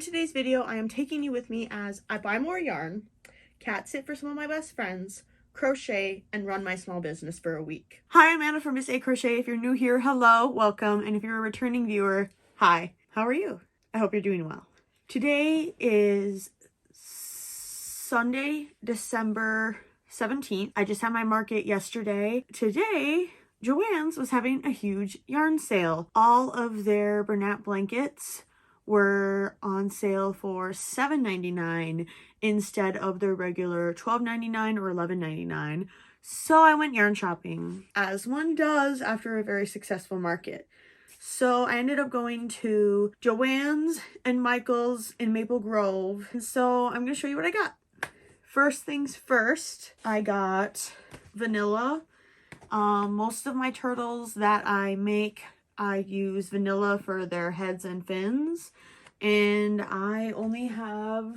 today's video, I am taking you with me as I buy more yarn, cat sit for some of my best friends, crochet, and run my small business for a week. Hi, I'm Anna from Miss A Crochet. If you're new here, hello, welcome. And if you're a returning viewer, hi, how are you? I hope you're doing well. Today is Sunday, December 17th. I just had my market yesterday. Today, Joann's was having a huge yarn sale. All of their Bernat blankets were on sale for $7.99 instead of their regular $12.99 or $11.99. So I went yarn shopping, as one does after a very successful market. So I ended up going to Joann's and Michael's in Maple Grove. And so I'm going to show you what I got. First things first, I got vanilla. Most of my turtles that I make, I use vanilla for their heads and fins. And I only have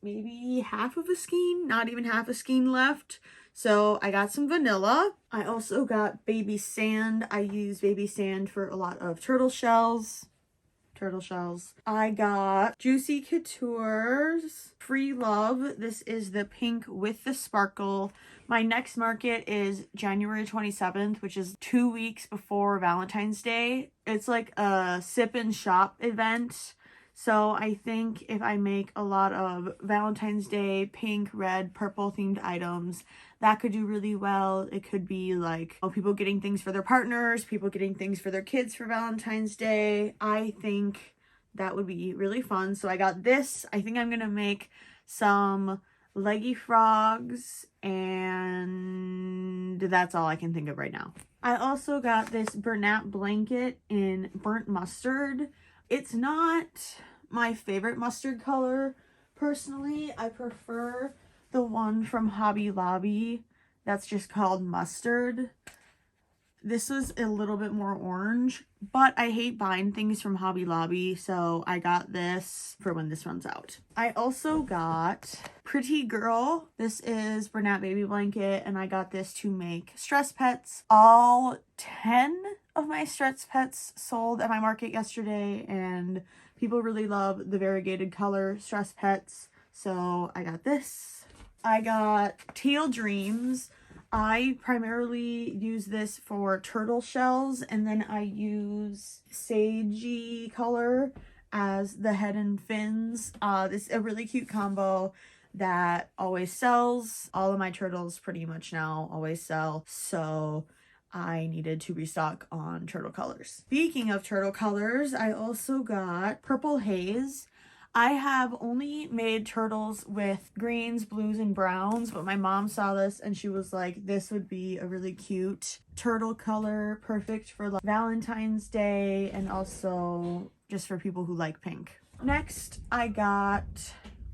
maybe half of a skein, not even half a skein left. So I got some vanilla. I also got baby sand. I use baby sand for a lot of turtle shells. I got Juicy Couture's Free Love. This is the pink with the sparkle. My next market is January 27th, which is 2 weeks before Valentine's Day. It's like a sip and shop event. So I think if I make a lot of Valentine's Day pink, red, purple themed items, that could do really well. It could be like people getting things for their partners, people getting things for their kids for Valentine's Day. I think that would be really fun. So I got this. I think I'm going to make some Leggy frogs, and that's all I can think of right now. I also got this Bernat blanket in burnt mustard. It's not my favorite mustard color personally. I prefer the one from Hobby Lobby that's just called mustard. This was a little bit more orange, but I hate buying things from Hobby Lobby, so I got this for when this runs out. I also got Pretty Girl. This is Bernat baby blanket, and I got this to make stress pets. All 10 of my stress pets sold at my market yesterday, and people really love the variegated color stress pets, so I got this. I got Teal Dreams. I primarily use this for turtle shells, and then I use sagey color as the head and fins. This is a really cute combo that always sells. All of my turtles pretty much now always sell, so I needed to restock on turtle colors. Speaking of turtle colors, I also got Purple Haze. I have only made turtles with greens, blues, and browns, but my mom saw this and she was like, this would be a really cute turtle color, perfect for like Valentine's Day and also just for people who like pink. Next, I got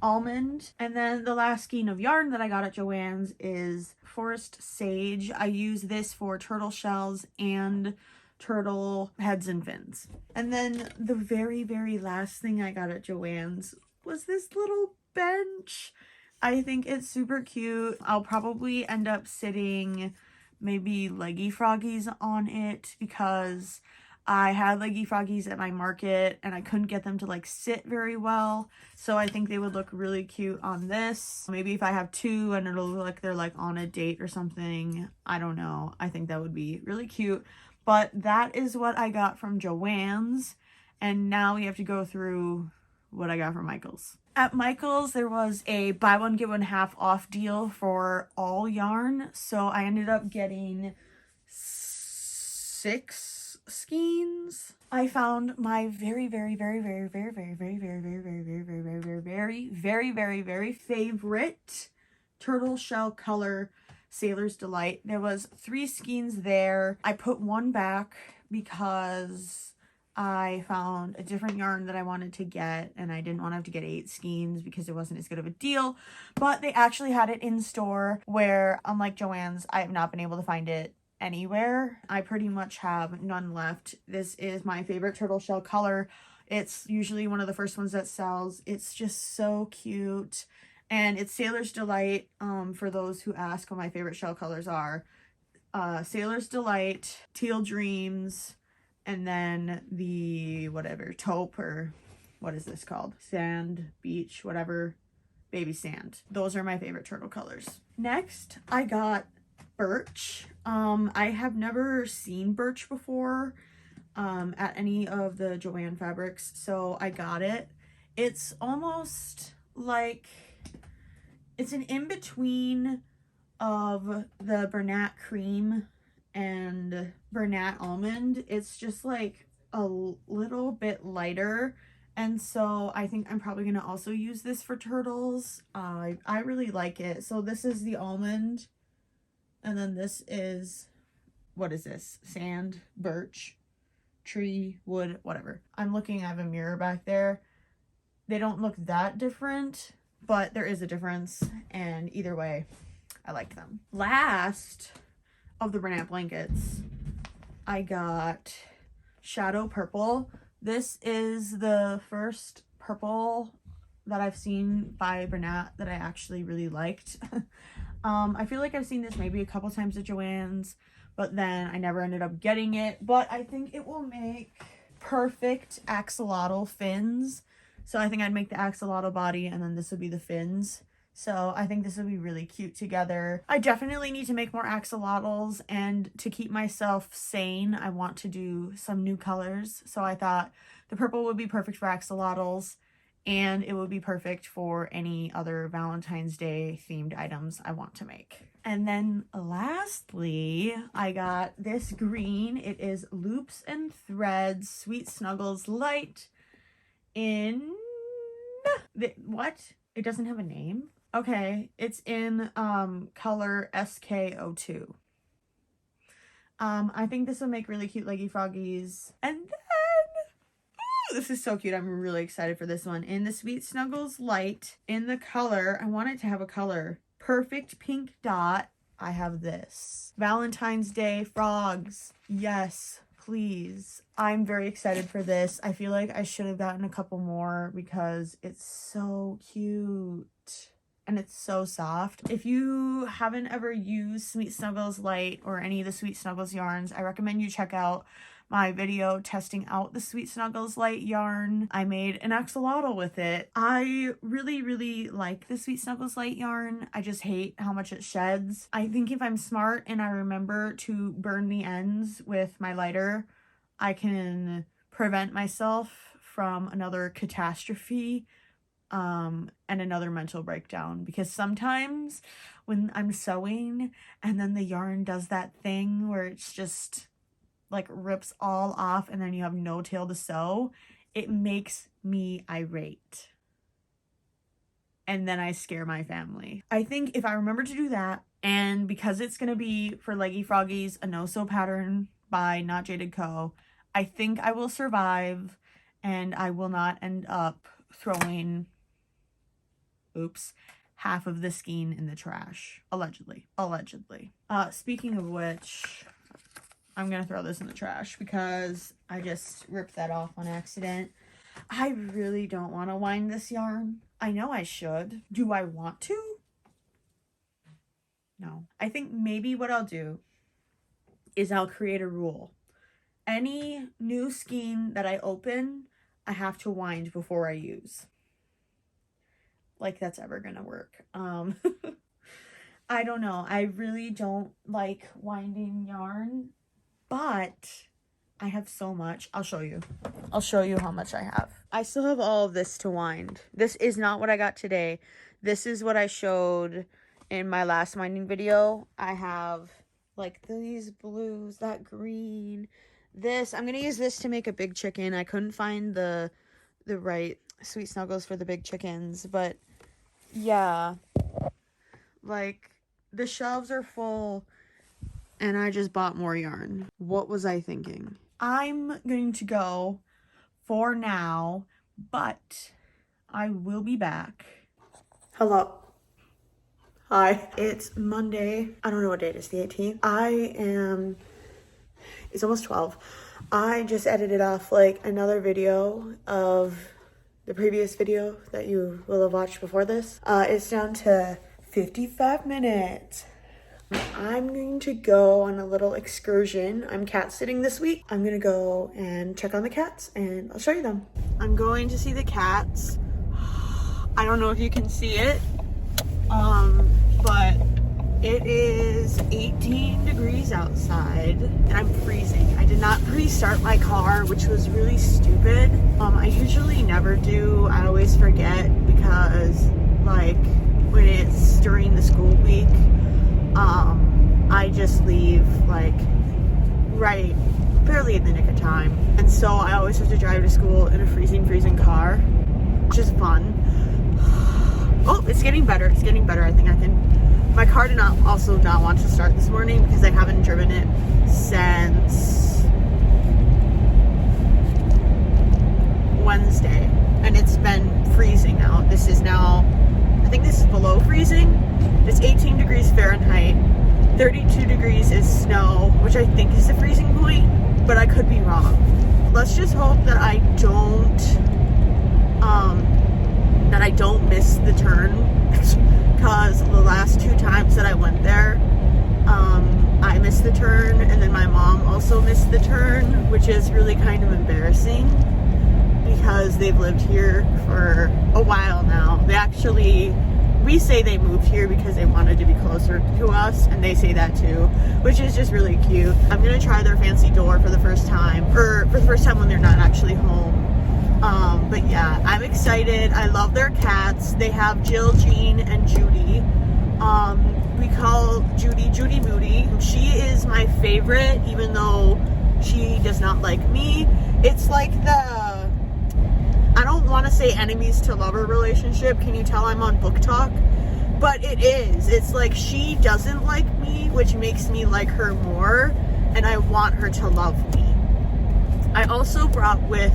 Almond, and then the last skein of yarn that I got at Joann's is Forest Sage. I use this for turtle shells and turtle heads and fins. And then the very last thing I got at Joann's was this little bench. I think it's super cute. I'll probably end up sitting maybe Leggy froggies on it because I had Leggy froggies at my market and I couldn't get them to like sit very well. So I think they would look really cute on this. Maybe if I have two and it'll look like they're like on a date or something. I don't know. I think that would be really cute. But that is what I got from Joann's. And now we have to go through what I got from Michael's. At Michael's, there was a buy one, get one half off deal for all yarn. So I ended up getting 6 skeins. I found my very favorite turtle shell color, Sailor's Delight. There was 3 skeins there. I put one back because I found a different yarn that I wanted to get, and I didn't want to have to get 8 skeins because it wasn't as good of a deal. But they actually had it in store, where unlike Joann's, I have not been able to find it anywhere. I pretty much have none left. This is my favorite turtle shell color. It's usually one of the first ones that sells. It's just so cute. And it's Sailor's Delight, for those who ask what my favorite shell colors are. Sailor's Delight, Teal Dreams, and then the whatever, taupe or what is this called? Sand, beach, whatever. Baby sand. Those are my favorite turtle colors. Next, I got birch. I have never seen birch before at any of the Joann fabrics, so I got it. It's almost like, it's an in-between of the Bernat cream and Bernat almond. It's just like a little bit lighter, and so I think I'm probably gonna also use this for turtles. I really like it. So this is the almond, and then this is, what is this? Sand, birch, tree, wood, whatever. I'm looking, I have a mirror back there. They don't look that different, but there is a difference, and either way, I like them. Last of the Bernat blankets, I got Shadow Purple. This is the first purple that I've seen by Bernat that I actually really liked. I feel like I've seen this maybe a couple times at Joann's, but then I never ended up getting it. But I think it will make perfect axolotl fins. So I think I'd make the axolotl body, and then this would be the fins. So I think this would be really cute together. I definitely need to make more axolotls, and to keep myself sane, I want to do some new colors. So I thought the purple would be perfect for axolotls, and it would be perfect for any other Valentine's Day themed items I want to make. And then lastly, I got this green. It is Loops and Threads Sweet Snuggles Light in what? It doesn't have a name? Okay, it's in color SK02. I think this will make really cute leggy froggies. And then, ooh, this is so cute. I'm really excited for this one. In the Sweet Snuggles Light, in the color, I want it to have a color, Perfect Pink Dot. I have this. Valentine's Day frogs. Yes, please. I'm very excited for this. I feel like I should have gotten a couple more because it's so cute. And it's so soft. If you haven't ever used Sweet Snuggles Light or any of the Sweet Snuggles yarns, I recommend you check out my video testing out the Sweet Snuggles Light yarn. I made an axolotl with it. I really like the Sweet Snuggles Light yarn. I just hate how much it sheds. I think if I'm smart and I remember to burn the ends with my lighter, I can prevent myself from another catastrophe and another mental breakdown, because sometimes when I'm sewing and then the yarn does that thing where it's just like rips all off and then you have no tail to sew, it makes me irate. And then I scare my family. I think if I remember to do that, and because it's gonna be for Leggy Froggies, a no-sew pattern by Not Jaded Co., I think I will survive and I will not end up throwing half of the skein in the trash. Allegedly. Speaking of which, I'm gonna throw this in the trash because I just ripped that off on accident. I really don't want to wind this yarn. I know I should. Do I want to? No. I think maybe what I'll do is I'll create a rule. Any new skein that I open, I have to wind before I use. Like that's ever gonna work. I don't know. I really don't like winding yarn, but I have so much. I'll show you. I'll show you how much I have. I still have all of this to wind. This is not what I got today. This is what I showed in my last winding video. I have like these blues, that green, this. I'm gonna use this to make a big chicken. I couldn't find the right Sweet Snuggles for the big chickens, but yeah, like the shelves are full and I just bought more yarn. What was I thinking? I'm going to go for now, but I will be back. Hello. Hi. It's Monday. I don't know what date it is, the 18th. It's almost 12. I just edited off like another video of the previous video that you will have watched before this. It's down to 55 minutes. I'm going to go on a little excursion. I'm cat sitting this week. I'm gonna go and check on the cats and I'll show you them. I'm going to see the cats. I don't know if you can see it, but it is 18 degrees outside and I'm freezing. I did not pre-start my car, which was really stupid. I usually never do. I always forget because like when it's during the school week, I just leave like right barely in the nick of time. And so I always have to drive to school in a freezing car, which is fun. Oh, it's getting better. It's getting better. I think I can. My car did also not want to start this morning because I haven't driven it since Wednesday. And it's been freezing out. This is now, I think this is below freezing. It's 18 degrees Fahrenheit. 32 degrees is snow, which I think is the freezing point, but I could be wrong. Let's just hope that I don't miss the turn, because the last 2 times that I went there, I missed the turn, and then my mom also missed the turn, which is really kind of embarrassing because they've lived here for a while now. We say they moved here because they wanted to be closer to us, and they say that too, which is just really cute. I'm gonna try their fancy door for the first time, or for the first time when they're not actually home. But yeah, I'm excited. I love their cats. They have Jill, Jean, and Judy. We call Judy Moody. She is my favorite, even though she does not like me. It's like I don't want to say enemies to lover relationship. Can you tell I'm on book talk? But it is. It's like she doesn't like me, which makes me like her more, and I want her to love me. I also brought with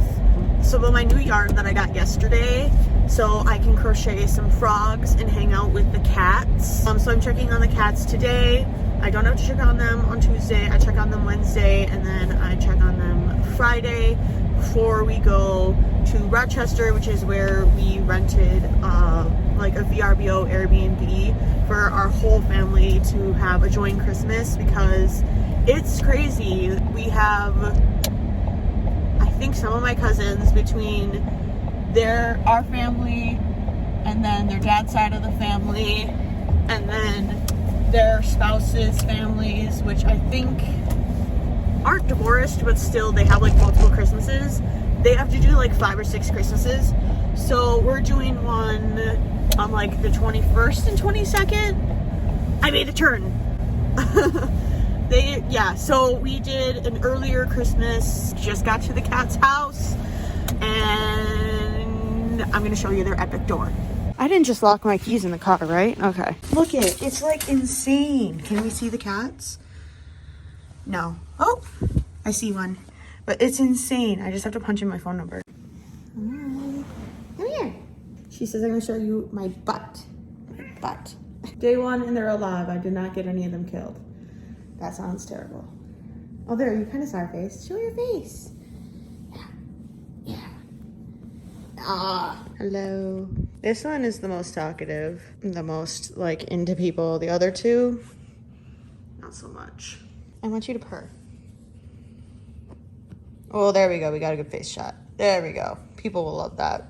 some of my new yarn that I got yesterday, so I can crochet some frogs and hang out with the cats. So I'm checking on the cats today. I don't have to check on them on Tuesday. I check on them Wednesday, and then I check on them Friday before we go to Rochester, which is where we rented like a VRBO Airbnb for our whole family to have a joint Christmas, because it's crazy. We have, I think, some of my cousins between our family and then their dad's side of the family and then their spouses' families, which I think aren't divorced, but still they have like multiple Christmases. They have to do like 5 or 6 Christmases. So we're doing one on like the 21st and 22nd. I made a turn. So we did an earlier Christmas, just got to the cat's house, and I'm gonna show you their epic door. I didn't just lock my keys in the car, right? Okay. Look it, it's like insane. Can we see the cats? No. Oh, I see one. But it's insane. I just have to punch in my phone number. Hi. Come here. She says I'm gonna show you my butt. My butt. Day 1 and they're alive. I did not get any of them killed. That sounds terrible. Oh, there, you kind of saw her face. Show your face. Yeah. Ah, hello. This one is the most talkative, the most like into people. The other 2, not so much. I want you to purr. Oh, there we go. We got a good face shot. There we go. People will love that.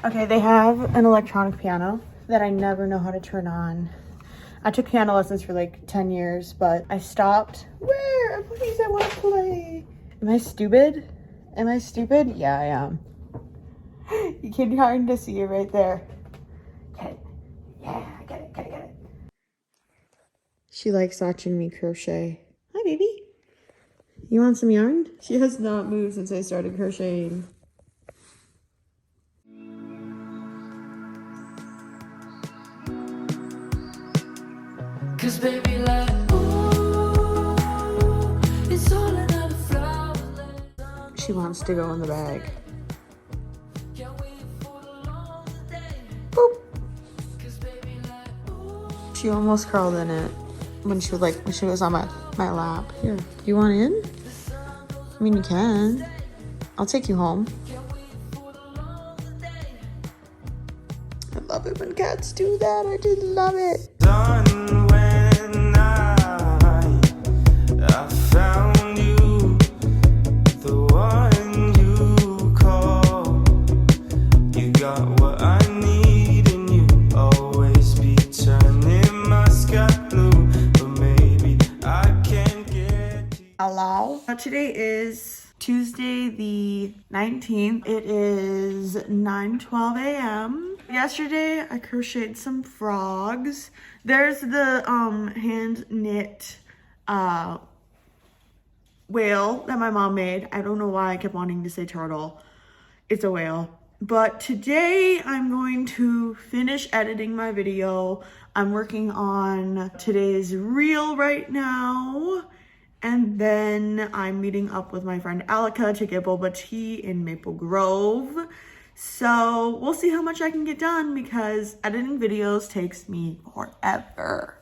Okay, they have an electronic piano that I never know how to turn on. I took piano lessons for like 10 years, but I stopped. Where? Please, I want to play. Am I stupid? Am I stupid? Yeah, I am. You can kind of see it right there. Get it. Yeah, I get it. Get it. She likes watching me crochet. Hi, baby. You want some yarn? She has not moved since I started crocheting. Cause baby, like, ooh, it's all another flower. She wants to go in the bag. Boop. She almost curled in it when she was on my lap. Here, you want in? I mean, you can. I'll take you home. I love it when cats do that. I just love it. I found you, the one you call Today is Tuesday the 19th. It is 9:12 a.m. Yesterday I crocheted some frogs. There's the hand knit whale that my mom made. I don't know why I kept wanting to say turtle. It's a whale. But today I'm going to finish editing my video. I'm working on today's reel right now. And then I'm meeting up with my friend Alika to get boba tea in Maple Grove. So we'll see how much I can get done because editing videos takes me forever.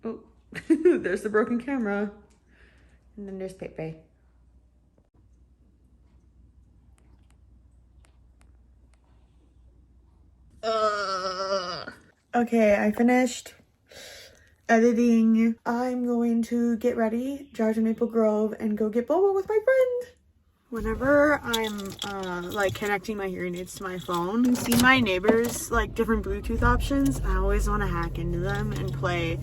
Oh, there's the broken camera. And then there's Pepe. Okay, I finished editing. I'm going to get ready, drive to Maple Grove, and go get boba with my friend. Whenever I'm like connecting my hearing aids to my phone and see my neighbors like different Bluetooth options, I always want to hack into them and play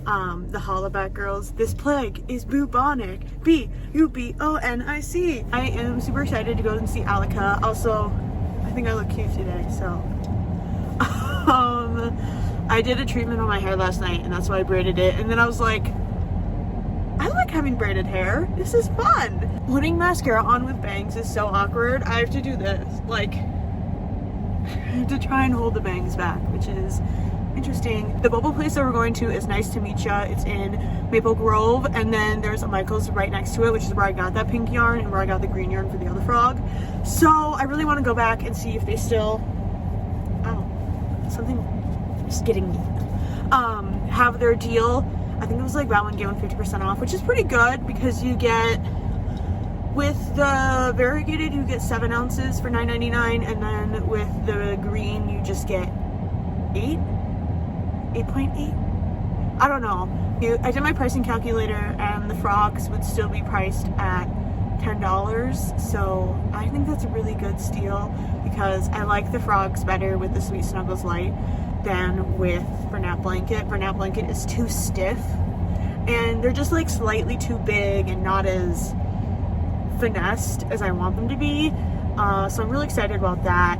the Hollaback Girls. This plague is bubonic. B-U-B-O-N-I-C. I am super excited to go and see Alika. Also, I think I look cute today, so I did a treatment on my hair last night and that's why I braided it, and then I was like, I like having braided hair. This is fun. Putting mascara on with bangs is so awkward. I have to do this, like, I have to try and hold the bangs back, which is interesting. The boba place that we're going to is Nice to Meet Ya. It's in Maple Grove, and then there's a Michael's right next to it, which is where I got that pink yarn and where I got the green yarn for the other frog. So I really want to go back and see if they still, something is getting me, have their deal. I think it was like buy one get one 50% off, which is pretty good because you get, with the variegated you get 7 ounces for $9.99, and then with the green you just get 8.8. I don't know. I did my pricing calculator and the frogs would still be priced at $10, so I think that's a really good steal because I like the frogs better with the Sweet Snuggles Light than with Bernat Blanket. Bernat Blanket is too stiff and they're just like slightly too big and not as finessed as I want them to be. So I'm really excited about that.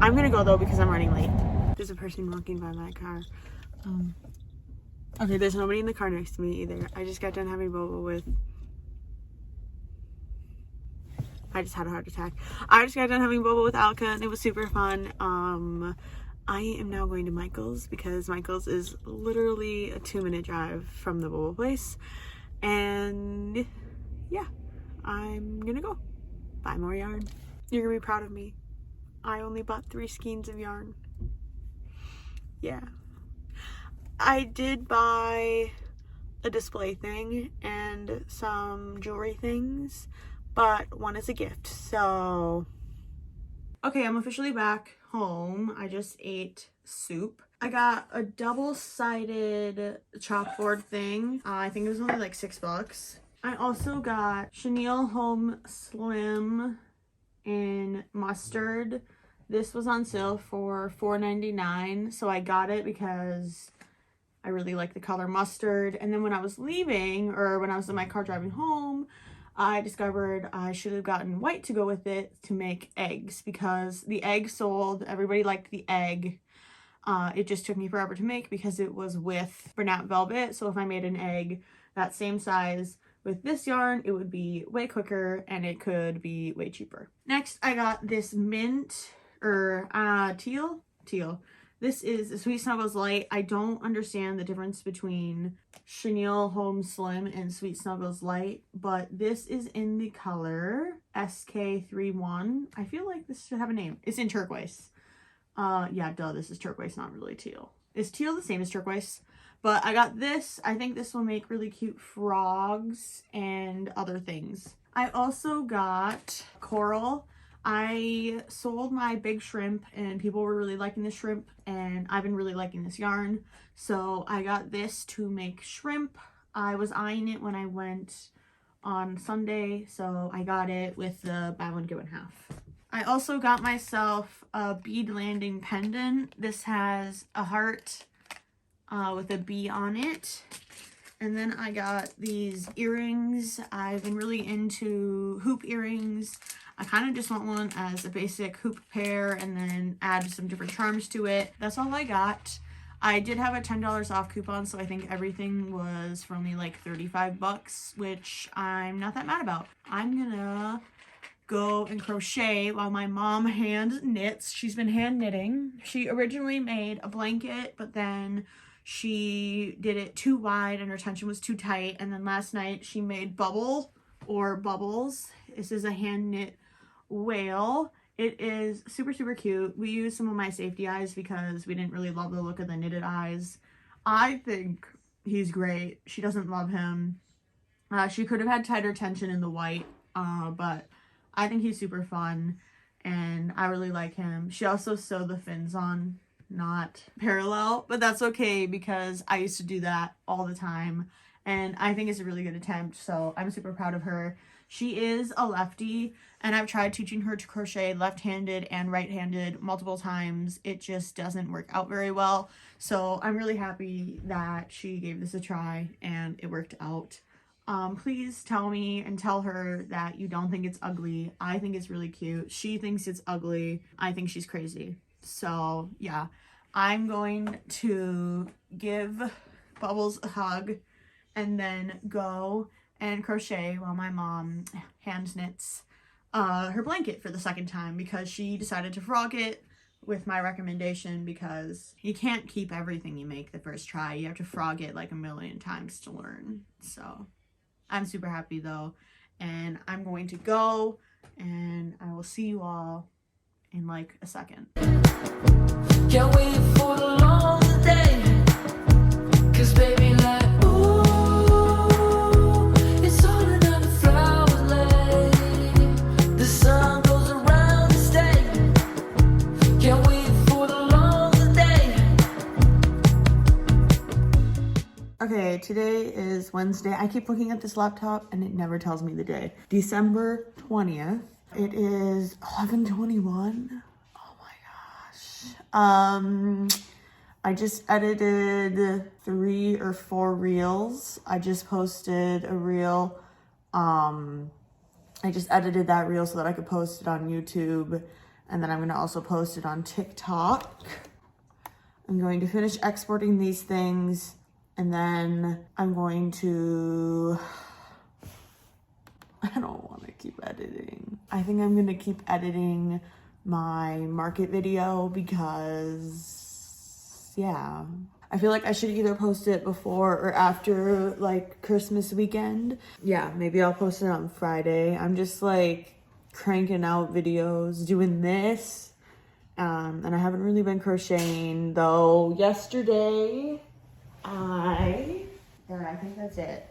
I'm gonna go though because I'm running late. There's a person walking by my car. Okay, there's nobody in the car next to me either. I just got done having boba with, I just had a heart attack. I just got done having boba with Alika and it was super fun. I am now going to Michael's because Michael's is literally a 2-minute drive from the boba place. And yeah, I'm gonna go buy more yarn. You're gonna be proud of me. I only bought 3 skeins of yarn. Yeah. I did buy a display thing and some jewelry things, but one is a gift, so. Okay, I'm officially back home. I just ate soup. I got a double-sided chalkboard thing. I think it was only like $6. I also got Chenille Home Slim in mustard. This was on sale for $4.99, so I got it because I really like the color mustard. And then when I was leaving, or when I was in my car driving home, I discovered I should have gotten white to go with it to make eggs because the egg sold. Everybody liked the egg. It just took me forever to make because it was with Bernat Velvet. So if I made an egg that same size with this yarn, it would be way quicker and it could be way cheaper. Next, I got this mint or teal. This is a Sweet Snuggles Light. I don't understand the difference between Chenille Home Slim and Sweet Snuggles Light, but this is in the color SK31. I feel like this should have a name. It's in turquoise. Yeah, duh, this is turquoise, not really teal. Is teal the same as turquoise? But I got this. I think this will make really cute frogs and other things. I also got coral. I sold my big shrimp and people were really liking the shrimp and I've been really liking this yarn. So I got this to make shrimp. I was eyeing it when I went on Sunday, so I got it with the buy one get one half. I also got myself a bead landing pendant. This has a heart with a bee on it. And then I got these earrings. I've been really into hoop earrings. I kind of just want one as a basic hoop pair and then add some different charms to it. That's all I got. I did have a $10 off coupon, so I think everything was for only like 35 bucks, which I'm not that mad about. I'm gonna go and crochet while my mom hand knits. She's been hand knitting. She originally made a blanket, but then she did it too wide and her tension was too tight. And then last night she made bubbles. This is a hand knit whale. It is super, super cute. We used some of my safety eyes because we didn't really love the look of the knitted eyes. I think he's great. She doesn't love him. She could have had tighter tension in the white, but I think he's super fun and I really like him. She also sewed the fins on, not parallel, but that's okay because I used to do that all the time and I think it's a really good attempt, so I'm super proud of her. She is a lefty and I've tried teaching her to crochet left-handed and right-handed multiple times. It just doesn't work out very well, so I'm really happy that she gave this a try and it worked out. Please tell me and tell her that you don't think it's ugly. I think it's really cute. She thinks it's ugly. I think she's crazy. So yeah, I'm going to give Bubbles a hug and then go and crochet while my mom hand knits her blanket for the second time because she decided to frog it with my recommendation because you can't keep everything you make the first try. You have to frog it like a million times to learn. So I'm super happy though, and I'm going to go and I will see you all in like a second. Can't wait for the long day, 'cause baby like, ooh, it's all another flower lay. The sun goes around this day. Can't wait for the long day. Okay, today is Wednesday. I keep looking at this laptop and it never tells me the day. December 20th. It is 11:21. Oh my gosh. I just edited 3 or 4 reels. I just posted a reel. I just edited that reel so that I could post it on YouTube. And then I'm gonna also post it on TikTok. I'm going to finish exporting these things and then I'm going to, I don't want to keep editing. I think I'm going to keep editing my market video because, yeah. I feel like I should either post it before or after like Christmas weekend. Yeah, maybe I'll post it on Friday. I'm just like cranking out videos, doing this. And I haven't really been crocheting though. Yesterday, I think that's it.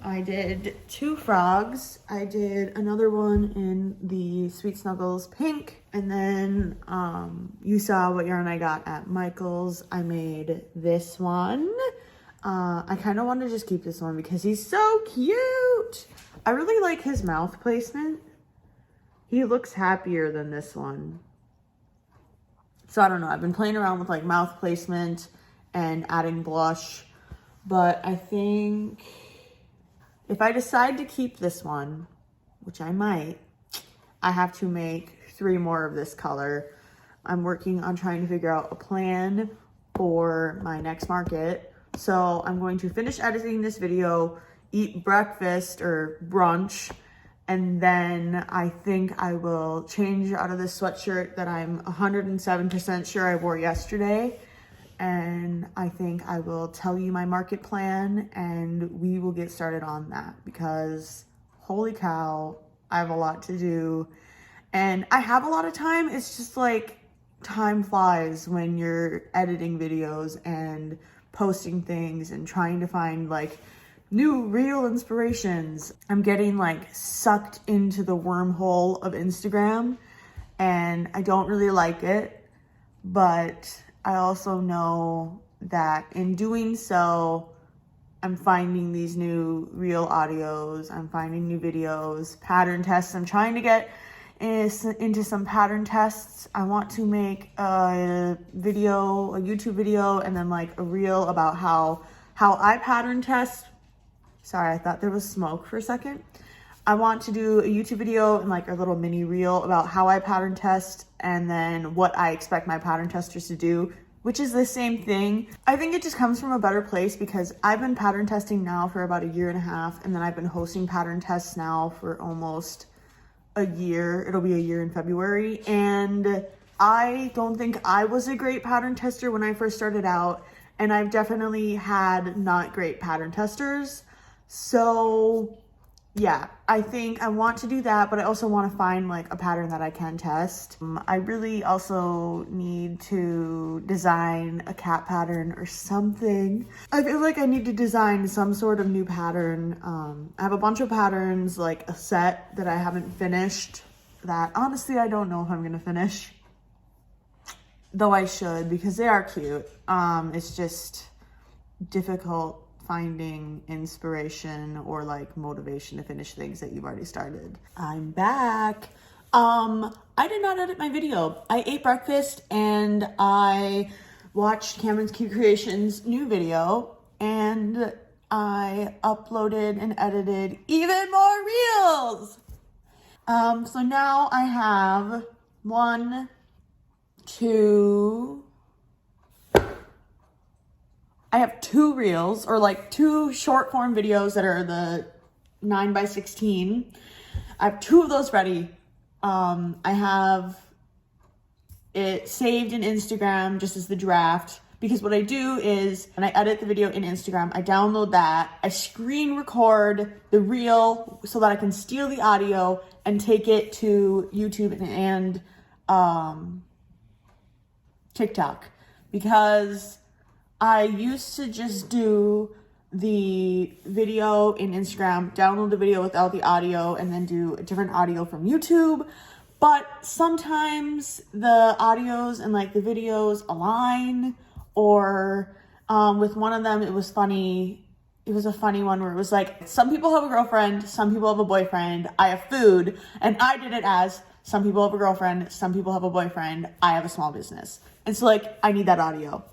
I did 2 frogs. I did another one in the Sweet Snuggles pink. And then you saw what yarn I got at Michael's. I made this one. I kind of want to just keep this one because he's so cute. I really like his mouth placement. He looks happier than this one. So I don't know. I've been playing around with like mouth placement and adding blush. But I think if I decide to keep this one, which I might, I have to make 3 more of this color. I'm working on trying to figure out a plan for my next market. So I'm going to finish editing this video, eat breakfast or brunch, and then I think I will change out of this sweatshirt that I'm 107% sure I wore yesterday. And I think I will tell you my market plan and we will get started on that because holy cow, I have a lot to do and I have a lot of time. It's just like time flies when you're editing videos and posting things and trying to find like new reel inspirations. I'm getting like sucked into the wormhole of Instagram and I don't really like it, but I also know that in doing so, I'm finding these new reel audios, I'm finding new videos, pattern tests. I'm trying to get into some pattern tests. I want to make a video, a YouTube video, and then like a reel about how I pattern test Sorry, I thought there was smoke for a second. I want to do a YouTube video and like a little mini reel about how I pattern test and then what I expect my pattern testers to do, which is the same thing. I think it just comes from a better place because I've been pattern testing now for about 1.5 years, and then I've been hosting pattern tests now for almost a year. It'll be a year in February. And I don't think I was a great pattern tester when I first started out, and I've definitely had not great pattern testers. So yeah, I think I want to do that, but I also want to find like a pattern that I can test. I really also need to design a cat pattern or something. I feel like I need to design some sort of new pattern. I have a bunch of patterns, like a set that I haven't finished that honestly I don't know if I'm gonna finish. Though I should, because they are cute. It's just difficult finding inspiration or like motivation to finish things that you've already started. I'm back. I did not edit my video. I ate breakfast and I watched Cameron's Cute Creations new video, and I uploaded and edited even more reels. So now I have 1, 2, I have 2 reels, or like 2 short form videos that are the 9x16. I have 2 of those ready. I have it saved in Instagram just as the draft, because what I do is when I edit the video in Instagram, I download that, I screen record the reel so that I can steal the audio and take it to YouTube and TikTok, because I used to just do the video in Instagram, download the video without the audio, and then do a different audio from YouTube. But sometimes the audios and like the videos align, or with one of them, it was funny. It was a funny one where it was like, some people have a girlfriend, some people have a boyfriend, I have food, and I did it as some people have a girlfriend, some people have a boyfriend, I have a small business. And so like, I need that audio.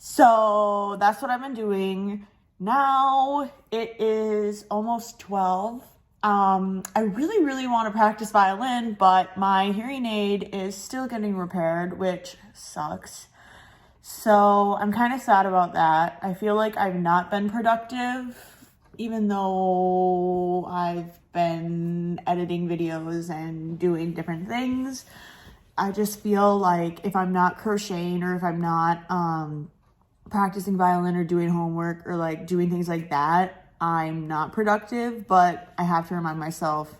So that's what I've been doing. Now it is almost 12. I really want to practice violin, but my hearing aid is still getting repaired, which sucks. So I'm kind of sad about that. I feel like I've not been productive, even though I've been editing videos and doing different things. I just feel like if I'm not crocheting, or if I'm not practicing violin or doing homework or like doing things like that, I'm not productive. But I have to remind myself,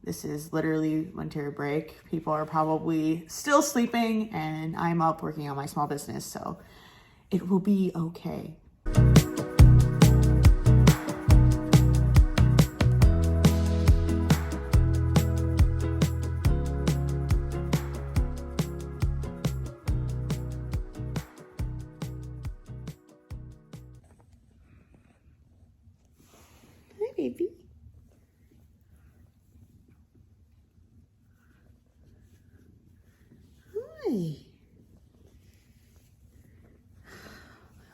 this is literally winter break. People are probably still sleeping and I'm up working on my small business, so it will be okay. Hi, baby. Hi.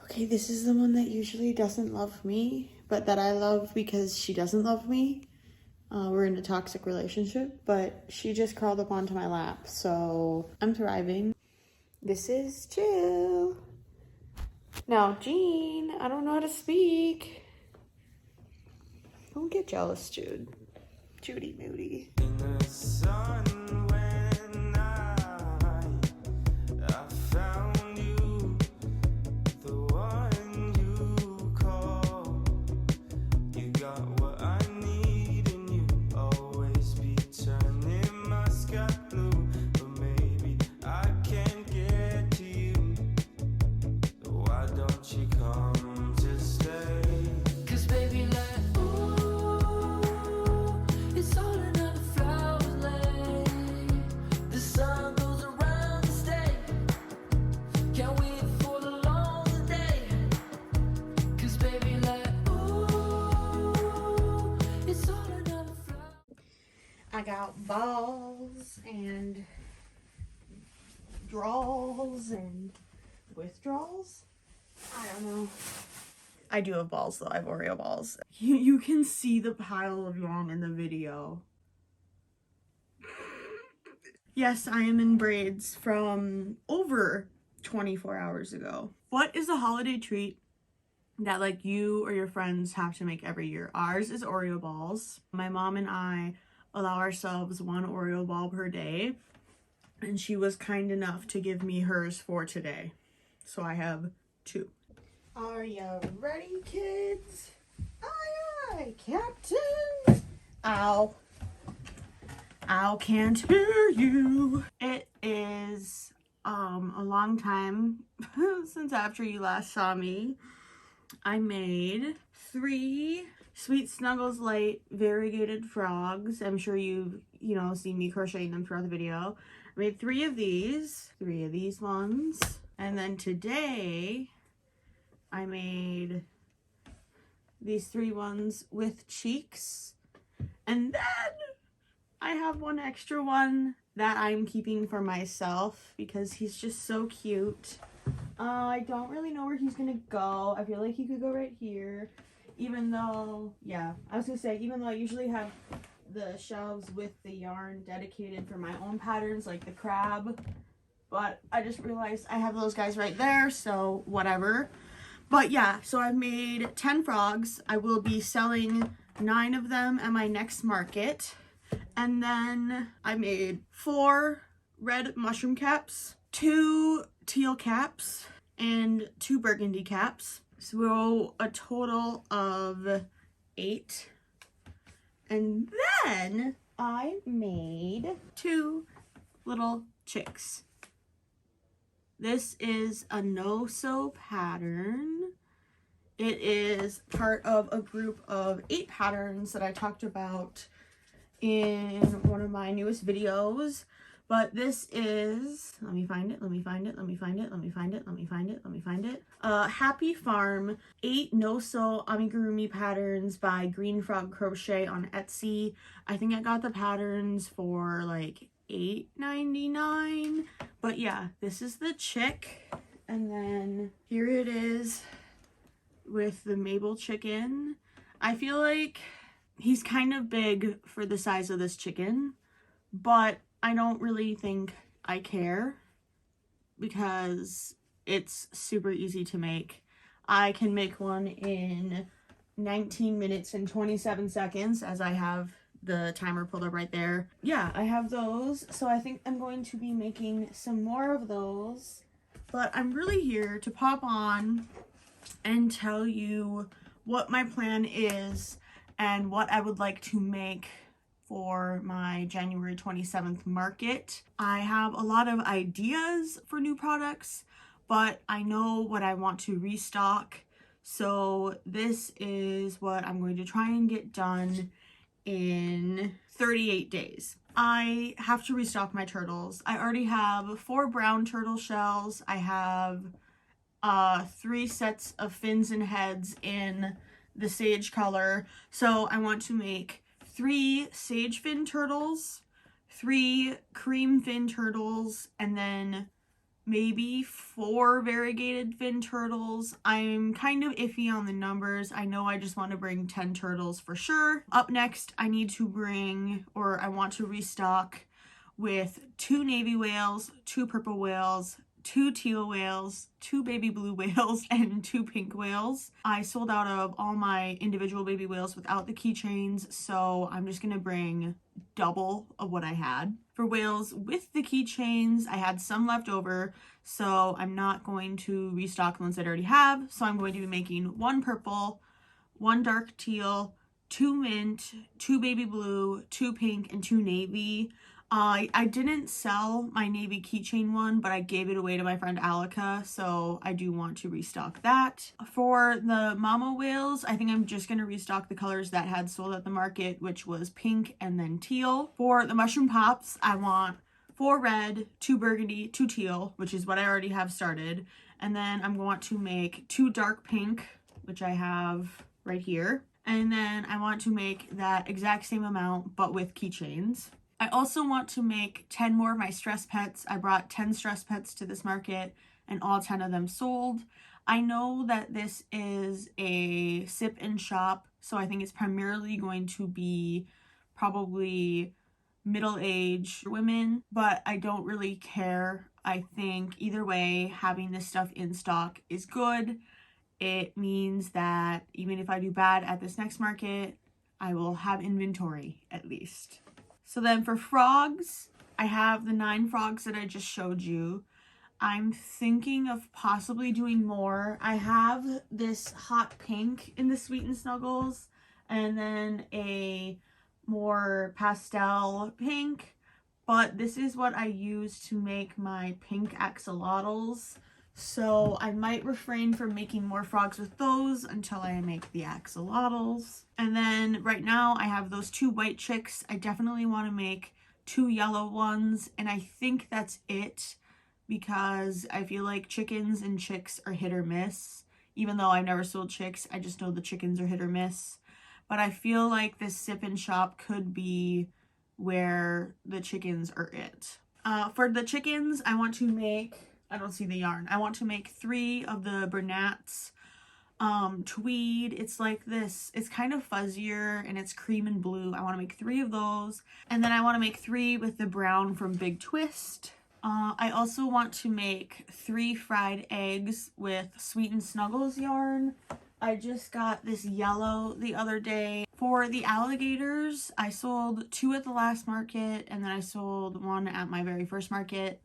Okay, this is the one that usually doesn't love me, but that I love because she doesn't love me. We're in a toxic relationship, but she just crawled up onto my lap, so I'm thriving. This is Jill. Now, Jean, I don't know how to speak. Don't get jealous, Jude. Judy Moody. In the sun when I found you, the one you call. You got what I need, and you always be turning my sky blue. But maybe I can't get to you. Why don't you come to stay? 'Cause baby, like, it's all another flower lay. The sun goes around the state. Can't wait for the long day. 'Cause baby, like, ooh, it's all another flower. I got balls and draws and withdrawals. I don't know. I do have balls though. I have Oreo balls. You can see the pile of yarn in the video. Yes, I am in braids from over 24 hours ago. What is a holiday treat that like you or your friends have to make every year? Ours is Oreo balls. My mom and I allow ourselves one Oreo ball per day, and she was kind enough to give me hers for today. So I have 2. Are you ready, kids? Aye, aye, Captain. Ow. Ow, can't hear you. It is a long time since after you last saw me. I made 3 Sweet Snuggles Light variegated frogs. I'm sure you've, seen me crocheting them throughout the video. I made 3 of these ones. And then today, I made these 3 ones with cheeks. And then I have one extra one that I'm keeping for myself because he's just so cute. I don't really know where he's gonna go. I feel like he could go right here. Even though, even though I usually have the shelves with the yarn dedicated for my own patterns, like the crab. But I just realized I have those guys right there, so whatever. But yeah, so I've made 10 frogs. I will be selling 9 of them at my next market. And then I made 4 red mushroom caps, 2 teal caps, and 2 burgundy caps. So a total of 8. And then I made 2 little chicks. This is a no-sew pattern. It is part of a group of 8 patterns that I talked about in one of my newest videos. But this is, let me find it. Happy Farm 8 no-sew amigurumi patterns by Green Frog Crochet on Etsy. I think I got the patterns for like $8.99. But yeah, this is the chick. And then here it is with the Mabel chicken. I feel like he's kind of big for the size of this chicken, but I don't really think I care because it's super easy to make. I can make one in 19 minutes and 27 seconds as I have the timer pulled up right there. Yeah, I have those, so I think I'm going to be making some more of those. But I'm really here to pop on and tell you what my plan is and what I would like to make for my January 27th market. I have a lot of ideas for new products, but I know what I want to restock. So this is what I'm going to try and get done in 38 days. I have to restock my turtles. I already have 4 brown turtle shells. I have 3 sets of fins and heads in the sage color. So I want to make 3 sage fin turtles, 3 cream fin turtles, and then maybe 4 variegated fin turtles. I'm kind of iffy on the numbers. I know I just want to bring 10 turtles for sure. Up next, I need to bring, or I want to restock with 2 navy whales, 2 purple whales, 2 teal whales, 2 baby blue whales, and 2 pink whales. I sold out of all my individual baby whales without the keychains, so I'm just gonna bring double of what I had. For whales with the keychains, I had some left over, so I'm not going to restock the ones that I already have. So I'm going to be making 1 purple, 1 dark teal, 2 mint, 2 baby blue, 2 pink, and 2 navy. I didn't sell my navy keychain one, but I gave it away to my friend Alika, so I do want to restock that. For the mama whales, I think I'm just going to restock the colors that had sold at the market, which was pink and then teal. For the mushroom pops, I want 4 red, 2 burgundy, 2 teal, which is what I already have started. And then I'm going to make 2 dark pink, which I have right here. And then I want to make that exact same amount, but with keychains. I also want to make 10 more of my stress pets. I brought 10 stress pets to this market and all 10 of them sold. I know that this is a sip and shop, so I think it's primarily going to be probably middle-aged women, but I don't really care. I think either way, having this stuff in stock is good. It means that even if I do bad at this next market, I will have inventory at least. So then for frogs, I have the 9 frogs that I just showed you. I'm thinking of possibly doing more. I have this hot pink in the Sweet and Snuggles, and then a more pastel pink, but this is what I use to make my pink axolotls. So I might refrain from making more frogs with those until I make the axolotls. And then right now I have those 2 white chicks. I definitely want to make 2 yellow ones, and I think that's it, because I feel like chickens and chicks are hit or miss. Even though I've never sold chicks, I just know the chickens are hit or miss. But I feel like this sip and shop could be where the chickens are it. For the chickens, I want to make, I don't see the yarn, I want to make 3 of the Bernat's tweed. It's like this, it's kind of fuzzier and it's cream and blue. I want to make 3 of those, and then I want to make 3 with the brown from Big Twist. I also want to make 3 fried eggs with Sweet and Snuggles yarn. I just got this yellow the other day. For the alligators, I sold 2 at the last market, and then I sold 1 at my very first market.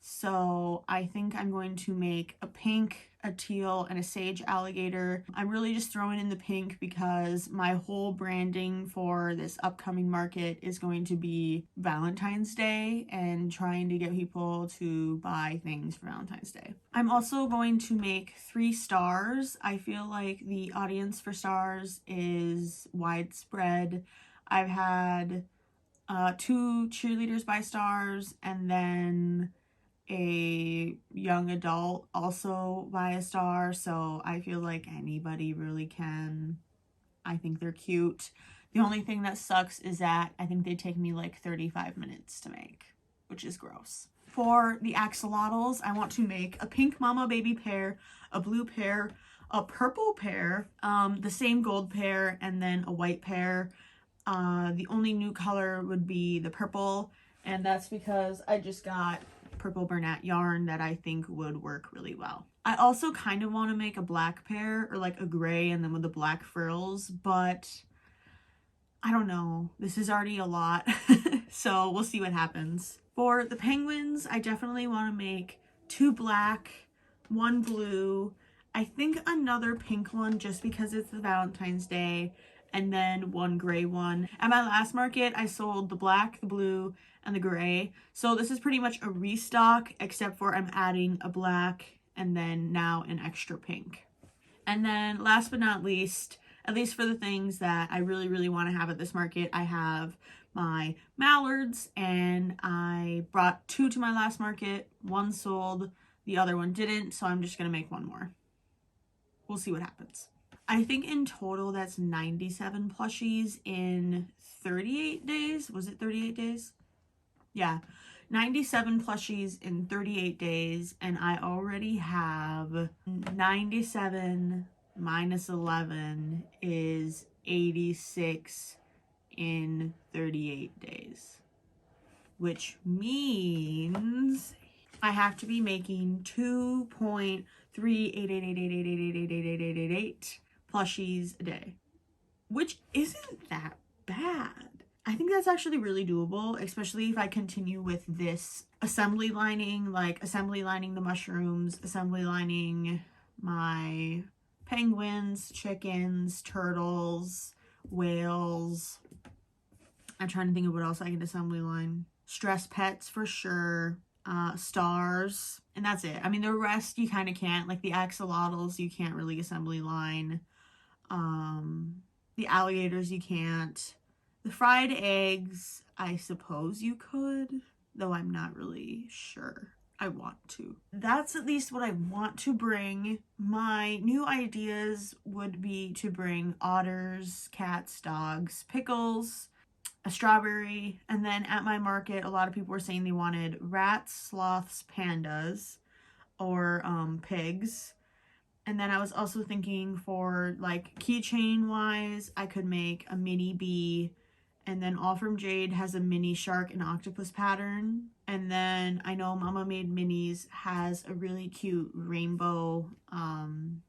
So I think I'm going to make a pink, a teal, and a sage alligator. I'm really just throwing in the pink because my whole branding for this upcoming market is going to be Valentine's Day and trying to get people to buy things for Valentine's Day. I'm also going to make 3 stars. I feel like the audience for stars is widespread. I've had 2 cheerleaders buy stars, and then a young adult also buy a star, so I feel like anybody really can. I think they're cute. The only thing that sucks is that I think they take me like 35 minutes to make, which is gross. For the axolotls, I want to make a pink mama baby pair, a blue pair, a purple pair, the same gold pair, and then a white pair. The only new color would be the purple, and that's because I just got purple Bernat yarn that I think would work really well. I also kind of want to make a black pair, or like a gray and then with the black frills, but I don't know. This is already a lot, so we'll see what happens. For the penguins, I definitely want to make 2 black, 1 blue, I think another pink one just because it's the Valentine's Day, and then 1 gray one. At my last market, I sold the black, the blue, and the gray. So this is pretty much a restock, except for I'm adding a black and then now an extra pink. And then last but not least, at least for the things that I really want to have at this market, I have my mallards, and I brought 2 to my last market. 1 sold, the other one didn't, so I'm just gonna make 1 more. We'll see what happens. I think in total that's 97 plushies in 38 days. Was it 38 days? Yeah, 97 plushies in 38 days, and I already have 97 minus 11 is 86 in 38 days, which means I have to be making 2.38888888888 plushies a day, which isn't that bad. I think that's actually really doable, especially if I continue with this assembly lining, like assembly lining the mushrooms, assembly lining my penguins, chickens, turtles, whales. I'm trying to think of what else I can assembly line. Stress pets for sure. Stars, and that's it. I mean, the rest you kind of can't, like the axolotls you can't really assembly line. The alligators you can't. The fried eggs, I suppose you could, though I'm not really sure. I want to. That's at least what I want to bring. My new ideas would be to bring otters, cats, dogs, pickles, a strawberry, and then at my market, a lot of people were saying they wanted rats, sloths, pandas, or pigs. And then I was also thinking for like keychain wise, I could make a mini bee. And then All From Jade has a mini shark and octopus pattern. And then I know Mama Made Minis has a really cute rainbow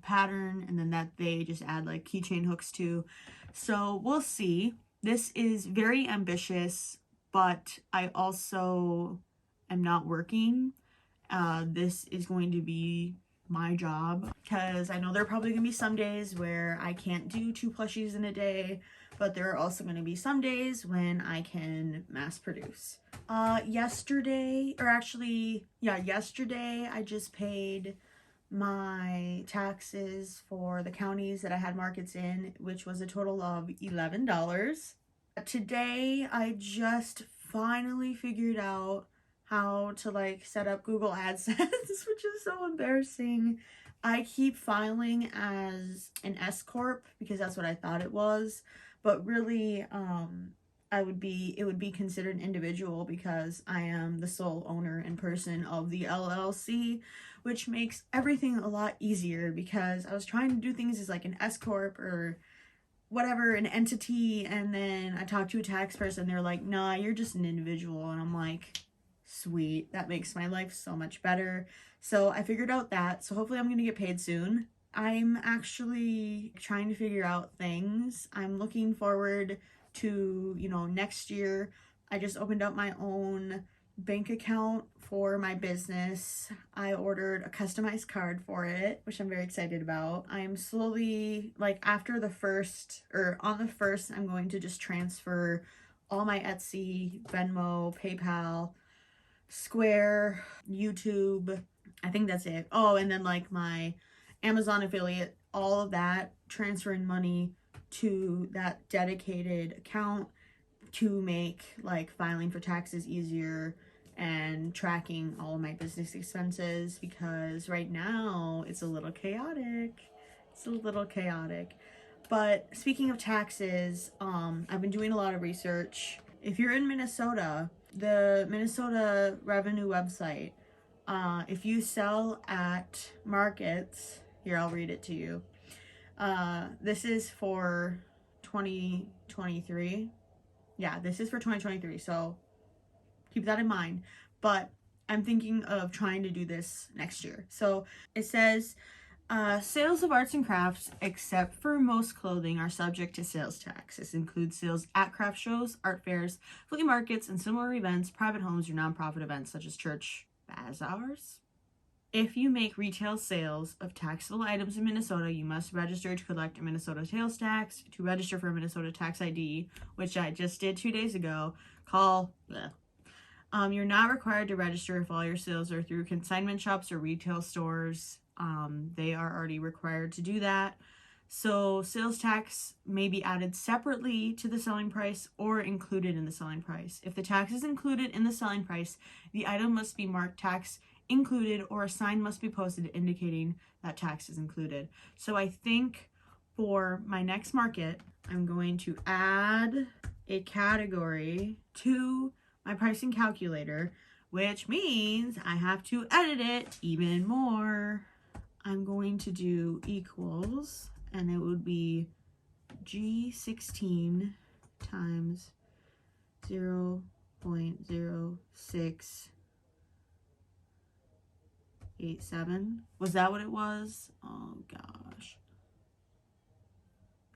pattern. And then that they just add like keychain hooks to. So we'll see. This is very ambitious, but I also am not working. This is going to be my job because I know there are probably gonna be some days where I can't do 2 plushies in a day, but there are also gonna be some days when I can mass produce. Yesterday I just paid my taxes for the counties that I had markets in, which was a total of $11. Today I just finally figured out how to like set up Google AdSense, which is so embarrassing. I keep filing as an S corp because that's what I thought it was, but really it would be considered an individual because I am the sole owner and person of the LLC, which makes everything a lot easier because I was trying to do things as like an S corp or whatever, an entity, and then I talked to a tax person, they're like, nah, you're just an individual, and I'm like, sweet, that makes my life so much better. So I figured out that, so hopefully I'm gonna get paid soon. I'm actually trying to figure out things. I'm looking forward to, you know, next year. I just opened up my own bank account for my business. I ordered a customized card for it, which I'm very excited about. I'm slowly, like after the first, or on the first, I'm going to just transfer all my Etsy, Venmo, PayPal, Square, YouTube. I think that's it. Oh, and then like my Amazon affiliate, all of that, transferring money to that dedicated account to make like filing for taxes easier and tracking all of my business expenses, because right now it's a little chaotic. But speaking of taxes, I've been doing a lot of research. If you're in Minnesota, the Minnesota Revenue website, if you sell at markets, here I'll read it to you. This is for 2023. Yeah, this is for 2023, so keep that in mind. But I'm thinking of trying to do this next year. So it says, sales of arts and crafts, except for most clothing, are subject to sales tax. This includes sales at craft shows, art fairs, flea markets, and similar events, private homes, or nonprofit events such as church bazaars. If you make retail sales of taxable items in Minnesota, you must register to collect a Minnesota sales tax. To register for a Minnesota tax ID, which I just did 2 days ago, call bleh. You're not required to register if all your sales are through consignment shops or retail stores. They are already required to do that. So sales tax may be added separately to the selling price or included in the selling price. If the tax is included in the selling price, the item must be marked tax included, or a sign must be posted indicating that tax is included. So I think for my next market, I'm going to add a category to my pricing calculator, which means I have to edit it even more. I'm going to do equals, and it would be G16 times 0.0687. Was that what it was? Oh gosh.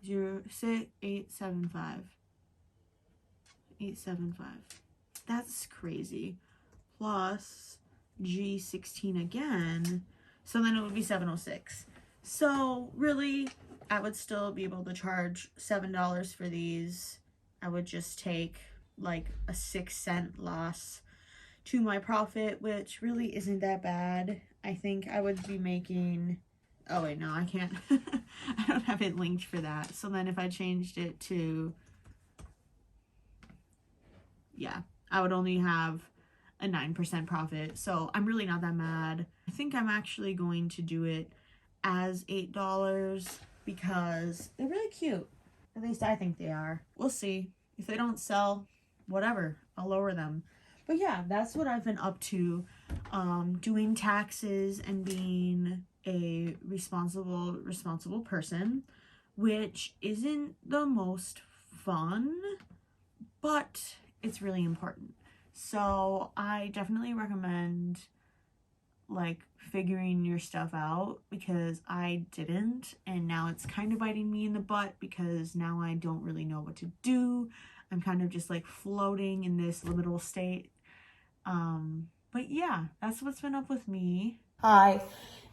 875. That's crazy. Plus G16 again. So then it would be 706. So really, I would still be able to charge $7 for these. I would just take like a 6-cent loss to my profit, which really isn't that bad. I think I would be making, oh wait, no, I can't. I don't have it linked for that. So then if I changed it to, yeah, I would only have a 9% profit. So I'm really not that mad. I think I'm actually going to do it as $8 because they're really cute. At least I think they are. We'll see. If they don't sell, whatever, I'll lower them. But yeah, that's what I've been up to, doing taxes and being a responsible person, which isn't the most fun, but it's really important. So I definitely recommend like figuring your stuff out, because I didn't, and now it's kind of biting me in the butt because now I don't really know what to do. I'm kind of just like floating in this liminal state. But yeah, that's what's been up with me. Hi,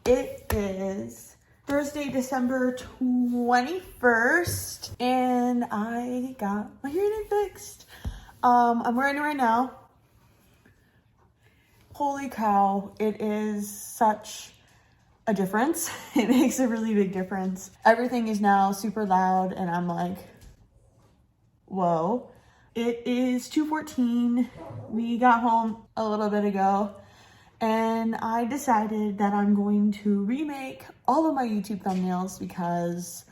it is Thursday, December 21st, and I got my hearing aid fixed. I'm wearing it right now. Holy cow, it is such a difference. It makes a really big difference. Everything is now super loud, and I'm like, whoa. It is 2:14. We got home a little bit ago, and I decided that I'm going to remake all of my YouTube thumbnails because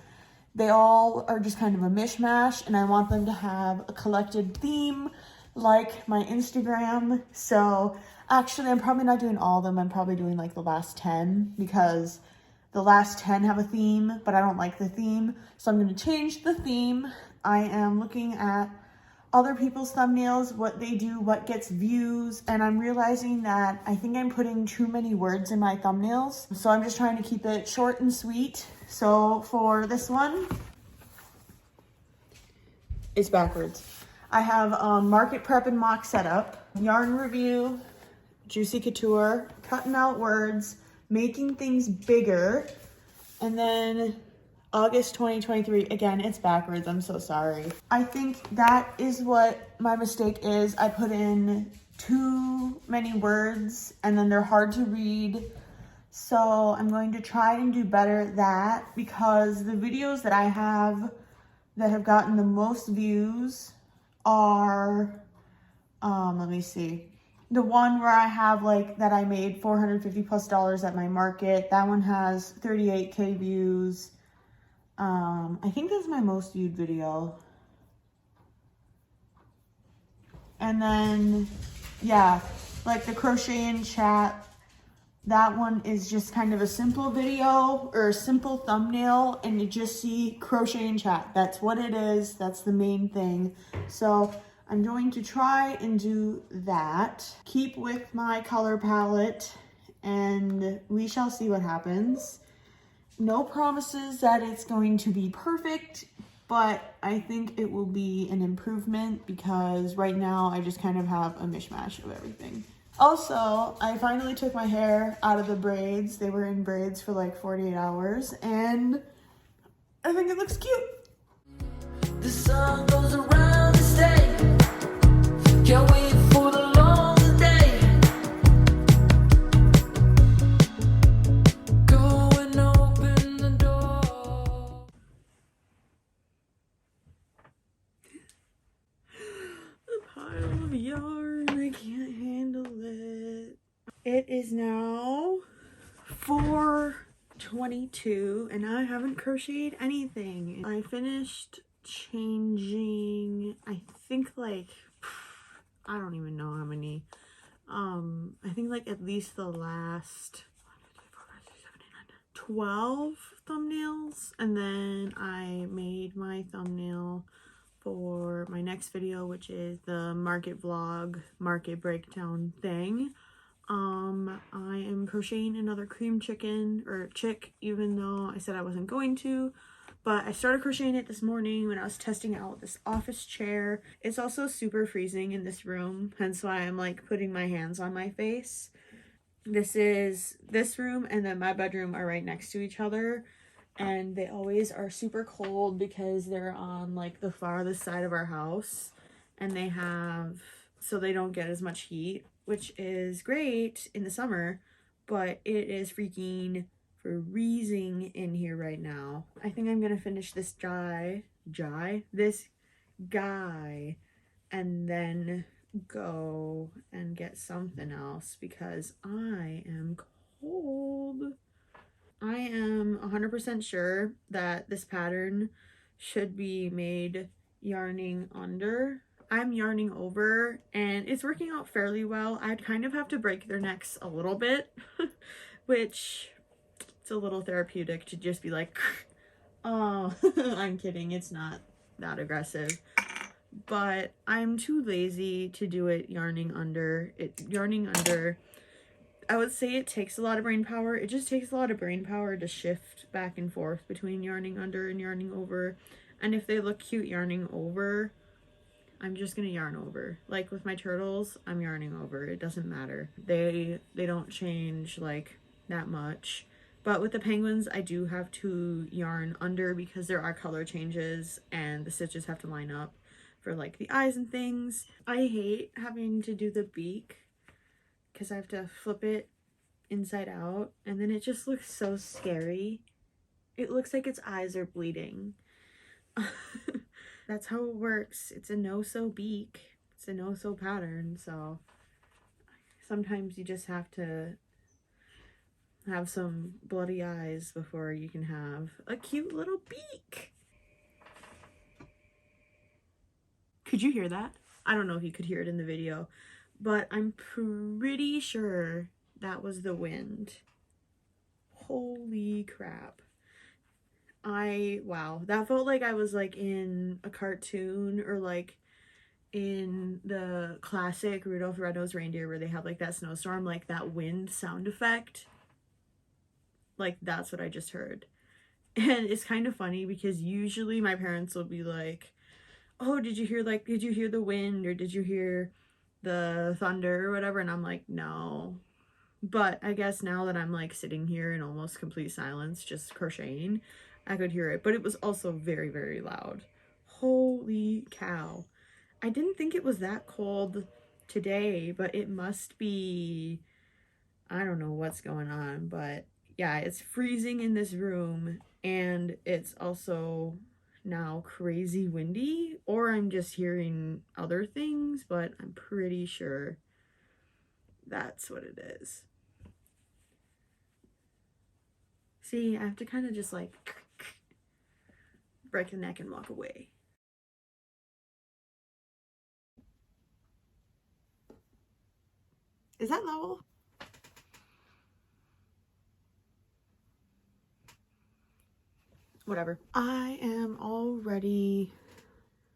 they all are just kind of a mishmash, and I want them to have a collected theme like my Instagram. So actually, I'm probably not doing all of them. I'm probably doing like the last 10, because the last 10 have a theme, but I don't like the theme. So I'm going to change the theme. I am looking at other people's thumbnails, what they do, what gets views, and I'm realizing that I think I'm putting too many words in my thumbnails. So I'm just trying to keep it short and sweet. So for this one, it's backwards. I have market prep and mock setup, yarn review, juicy couture, cutting out words, making things bigger, and then August 2023. Again, it's backwards. I'm so sorry. I think that is what my mistake is. I put in too many words and then they're hard to read. So I'm going to try and do better at that, because the videos that I have that have gotten the most views are, let me see. The one where I have like that I made $450+ at my market, that one has 38K views. I think that's my most viewed video. And then, yeah, like the crochet in chat, that one is just kind of a simple video or a simple thumbnail, and you just see crochet in chat. That's what it is. That's the main thing. So I'm going to try and do that. Keep with my color palette, and we shall see what happens. No promises that it's going to be perfect, but I think it will be an improvement, because right now I just kind of have a mishmash of everything. Also, I finally took my hair out of the braids. They were in braids for like 48 hours, and I think it looks cute. The sun goes around the state. Can't wait for the long day. Go and open the door. A pile of yarn, I can't handle it. It is now 4:22 and I haven't crocheted anything. I finished changing, I think like, I don't even know how many. I think like at least the last 12 thumbnails, and then I made my thumbnail for my next video, which is the market vlog, market breakdown thing. I am crocheting another cream chicken, or chick, even though I said I wasn't going to, but I started crocheting it this morning when I was testing out this office chair. It's also super freezing in this room, hence why I'm like putting my hands on my face. This room and then my bedroom are right next to each other, and they always are super cold because they're on like the farthest side of our house, and so they don't get as much heat, which is great in the summer, but it is freaking freezing in here right now. I think I'm gonna finish this guy, and then go and get something else because I am cold. I am 100% sure that this pattern should be made yarning under. I'm yarning over, and it's working out fairly well. I'd kind of have to break their necks a little bit, which it's It's a little therapeutic to just be like, oh, I'm kidding. It's not that aggressive. But I'm too lazy to do it yarning under. I would say it takes a lot of brain power. It just takes a lot of brain power to shift back and forth between yarning under and yarning over. And if they look cute yarning over, I'm just gonna yarn over. Like with my turtles, I'm yarning over. It doesn't matter. They don't change like that much. But with the penguins, I do have to yarn under because there are color changes and the stitches have to line up for like the eyes and things. I hate having to do the beak because I have to flip it inside out and then it just looks so scary. It looks like its eyes are bleeding. That's how it works. It's a no-sew beak. It's a no-sew pattern, so sometimes you just have to have some bloody eyes before you can have a cute little beak. Could you hear that? I don't know if you could hear it in the video, but I'm pretty sure that was the wind. Holy crap. Wow, that felt like I was like in a cartoon or like in the classic Rudolph the Red-Nosed Reindeer where they have like that snowstorm, like that wind sound effect. Like that's what I just heard. And it's kind of funny because usually my parents will be like, oh, did you hear the wind or did you hear the thunder or whatever? And I'm like, no. But I guess now that I'm like sitting here in almost complete silence just crocheting, I could hear it. But it was also very, very loud. Holy cow. I didn't think it was that cold today, but it must be, I don't know what's going on, but yeah, it's freezing in this room and it's also now crazy windy, or I'm just hearing other things, but I'm pretty sure that's what it is. See, I have to kind of just like break the neck and walk away. Is that level? Whatever. I am already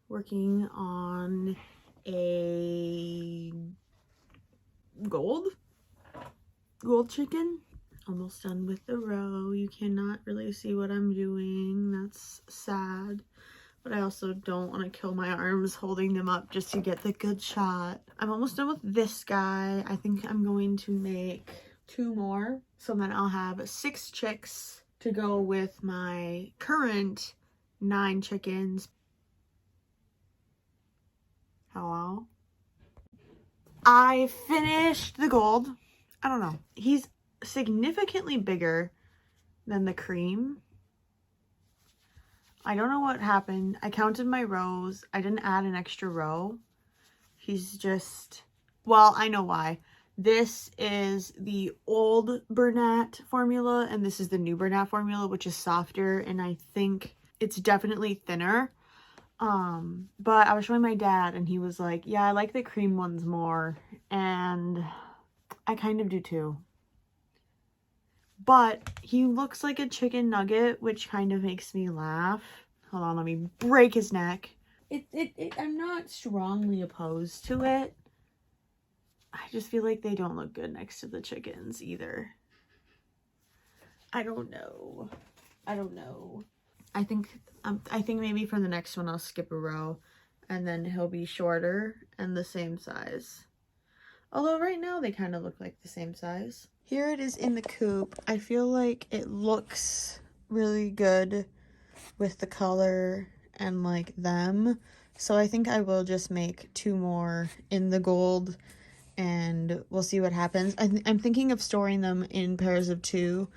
working on a gold chicken. Almost done with the row. You cannot really see what I'm doing. That's sad. But I also don't want to kill my arms holding them up just to get the good shot. I'm almost done with this guy. I think I'm going to make 2 more. So then I'll have 6 chicks to go with my current 9 chickens. Hello? I finished the gold. I don't know. He's significantly bigger than the cream. I don't know what happened. I counted my rows. I didn't add an extra row. He's just, well, I know why. This is the old Bernat formula and this is the new Bernat formula, which is softer, and I think it's definitely thinner. But I was showing my dad and he was like, yeah, I like the cream ones more, and I kind of do too. But he looks like a chicken nugget, which kind of makes me laugh. Hold on, let me break his neck. I'm not strongly opposed to it. I just feel like they don't look good next to the chickens either. I don't know. I think maybe for the next one I'll skip a row and then he'll be shorter and the same size. Although right now they kind of look like the same size. Here it is in the coop. I feel like it looks really good with the color and like them. So I think I will just make 2 more in the gold and we'll see what happens. I'm thinking of storing them in pairs of 2.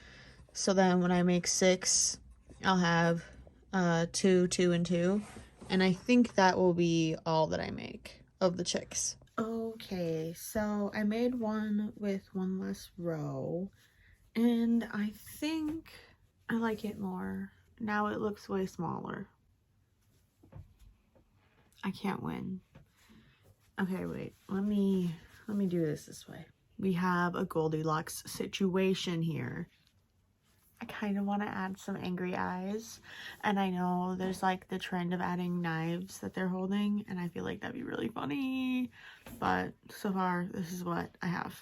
So then when I make 6, I'll have 2, 2, and 2. And I think that will be all that I make of the chicks. Okay, so I made one with 1 less row, and I think I like it more. Now it looks way smaller. I can't win. Okay, wait, let me do this way. We have a Goldilocks situation here. I kind of want to add some angry eyes, and I know there's like the trend of adding knives that they're holding, and I feel like that'd be really funny, but so far this is what I have.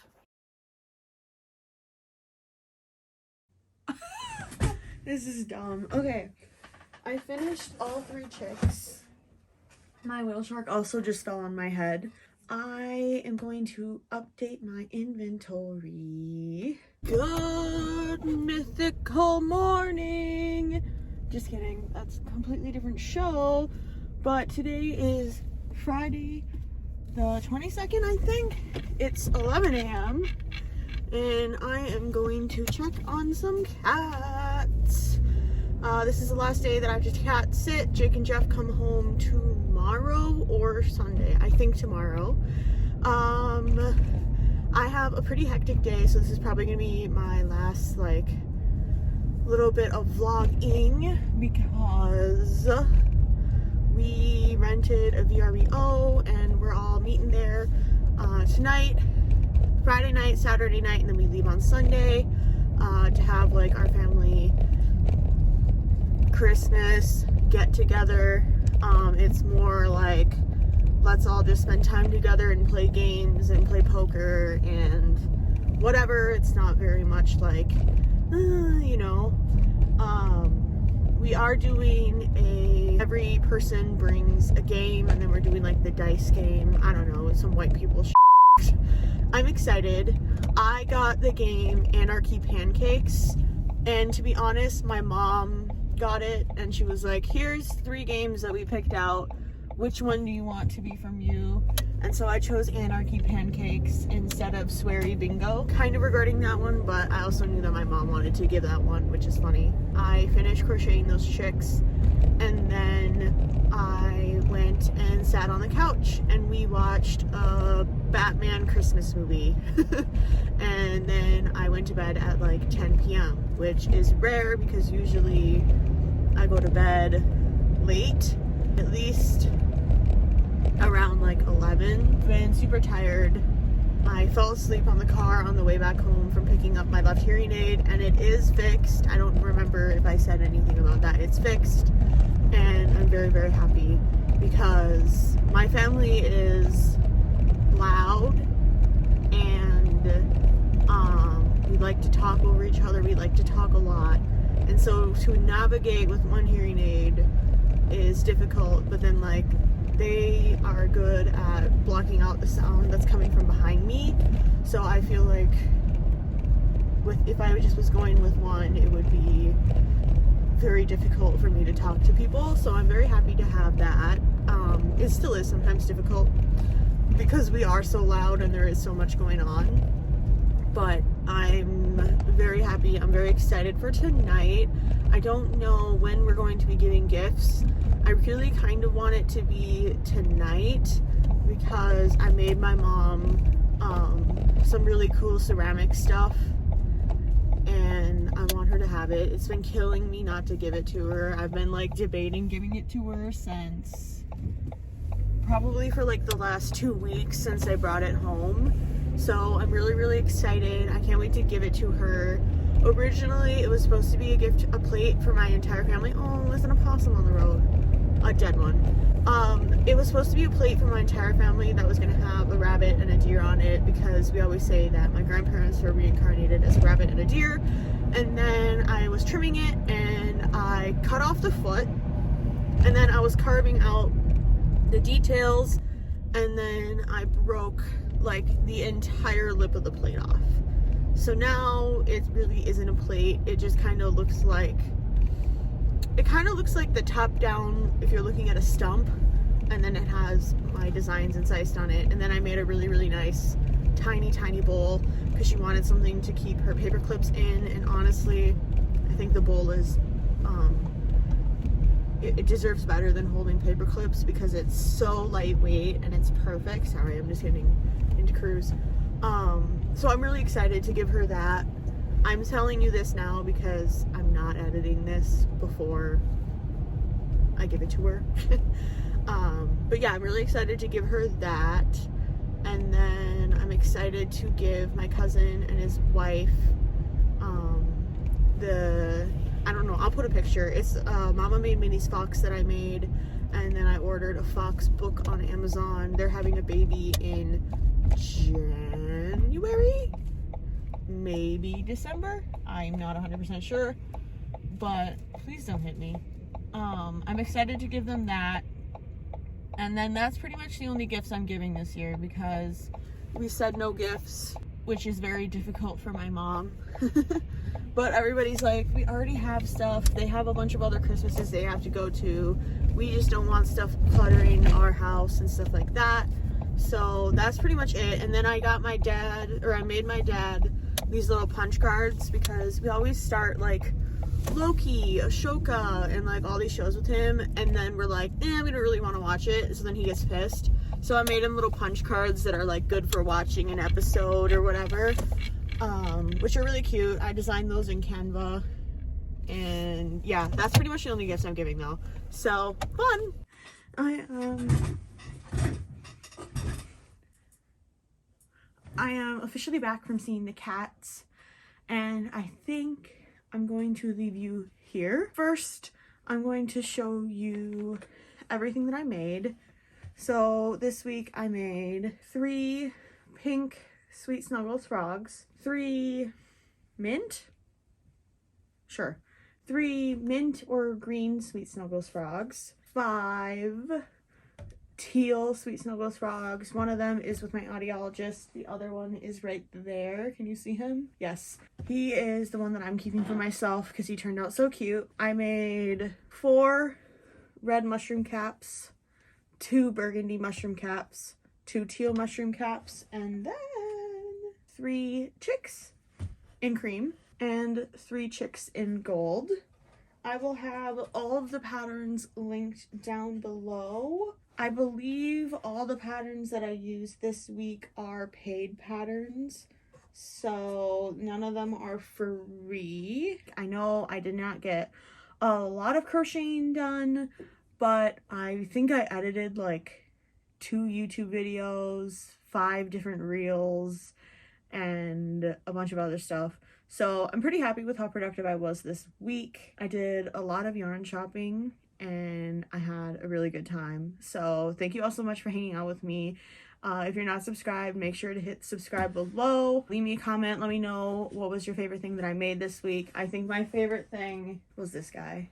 This is dumb. Okay, I finished all 3 chicks. My whale shark also just fell on my head. I am going to update my inventory. Good mythical morning. Just kidding, that's a completely different show. But today is Friday the 22nd, I think. It's 11 a.m. and I am going to check on some cats. This is the last day that I have to cat sit. Jake and Jeff come home tomorrow or Sunday. I think tomorrow. I have a pretty hectic day, so this is probably gonna be my last like little bit of vlogging because we rented a VRBO and we're all meeting there tonight, Friday night, Saturday night, and then we leave on Sunday to have like our family Christmas get together. It's more like let's all just spend time together and play games and play poker and whatever. It's not very much like you know. We are doing every person brings a game, and then we're doing like the dice game. I don't know, some white people shit. I'm excited. I got the game Anarchy Pancakes, and to be honest, my mom got it and she was like, here's 3 games that we picked out, which one do you want to be from you? And so I chose Anarchy Pancakes instead of Sweary Bingo. Kind of regretting that one, but I also knew that my mom wanted to give that one, which is funny. I finished crocheting those chicks, and then I went and sat on the couch and we watched a Batman Christmas movie. And then I went to bed at like 10 p.m., which is rare because usually I go to bed late, at least around like 11. Been super tired. I fell asleep on the car on the way back home from picking up my left hearing aid, and it is fixed. I don't remember if I said anything about that. It's fixed, and I'm very, very happy because my family is loud and we like to talk over each other. We like to talk a lot, and so to navigate with one hearing aid is difficult, but then like they are good at blocking out the sound that's coming from behind me. So I feel like if I just was going with one, it would be very difficult for me to talk to people. So I'm very happy to have that. It still is sometimes difficult because we are so loud and there is so much going on. But I'm very happy. I'm very excited for tonight. I don't know when we're going to be giving gifts. I really kind of want it to be tonight because I made my mom some really cool ceramic stuff and I want her to have it. It's been killing me not to give it to her. I've been like debating giving it to her since probably for like the last 2 weeks since I brought it home. So I'm really, really excited. I can't wait to give it to her. Originally, it was supposed to be a plate for my entire family. Oh, there's an opossum on the road. A dead one. It was supposed to be a plate for my entire family that was going to have a rabbit and a deer on it because we always say that my grandparents were reincarnated as a rabbit and a deer. And then I was trimming it and I cut off the foot, and then I was carving out the details, and then I broke like the entire lip of the plate off. So now it really isn't a plate. It just kind of looks like the top down if you're looking at a stump, and then it has my designs incised on it. And then I made a really, really nice tiny bowl because she wanted something to keep her paper clips in, and honestly I think the bowl is it deserves better than holding paper clips because it's so lightweight and it's perfect. Sorry, I'm just getting into cruise. So I'm really excited to give her that. I'm telling you this now because I'm not editing this before I give it to her. But yeah, I'm really excited to give her that. And then I'm excited to give my cousin and his wife I don't know, I'll put a picture. It's Mama Made Minnie's Fox that I made, and then I ordered a fox book on Amazon. They're having a baby in January, maybe December. I'm not 100% sure, but please don't hit me. I'm excited to give them that. And then that's pretty much the only gifts I'm giving this year, because we said no gifts, which is very difficult for my mom. But everybody's like, we already have stuff. They have a bunch of other Christmases they have to go to. We just don't want stuff cluttering our house and stuff like that. So that's pretty much it. And then I got my dad, or I made my dad these little punch cards, because we always start like Loki, Ashoka, and like all these shows with him, and then we're like, we don't really want to watch it, so then he gets pissed. So I made him little punch cards that are like good for watching an episode or whatever, which are really cute. I designed those in Canva, and yeah, that's pretty much the only gifts I'm giving though. So fun. I am officially back from seeing the cats, and I think I'm going to leave you here. First, I'm going to show you everything that I made. So this week I made 3 pink Sweet Snuggles frogs, 3 mint? Sure. 3 mint or green Sweet Snuggles frogs, 5 teal Sweet Snuggles frogs. One of them is with my audiologist. The other one is right there. Can you see him? Yes. He is the one that I'm keeping for myself because he turned out so cute. I made 4 red mushroom caps, 2 burgundy mushroom caps, 2 teal mushroom caps, and then 3 chicks in cream and 3 chicks in gold. I will have all of the patterns linked down below. I believe all the patterns that I used this week are paid patterns, so none of them are free. I know I did not get a lot of crocheting done, but I think I edited like 2 YouTube videos, 5 different reels, and a bunch of other stuff. So I'm pretty happy with how productive I was this week. I did a lot of yarn shopping and I had a really good time. So thank you all so much for hanging out with me. If you're not subscribed, make sure to hit subscribe below. Leave me a comment. Let me know what was your favorite thing that I made this week. I think my favorite thing was this guy.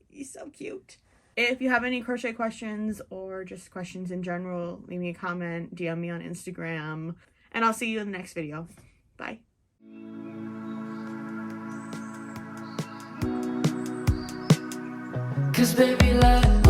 He's so cute. If you have any crochet questions or just questions in general, leave me a comment, DM me on Instagram, and I'll see you in the next video. Bye. 'Cause baby, love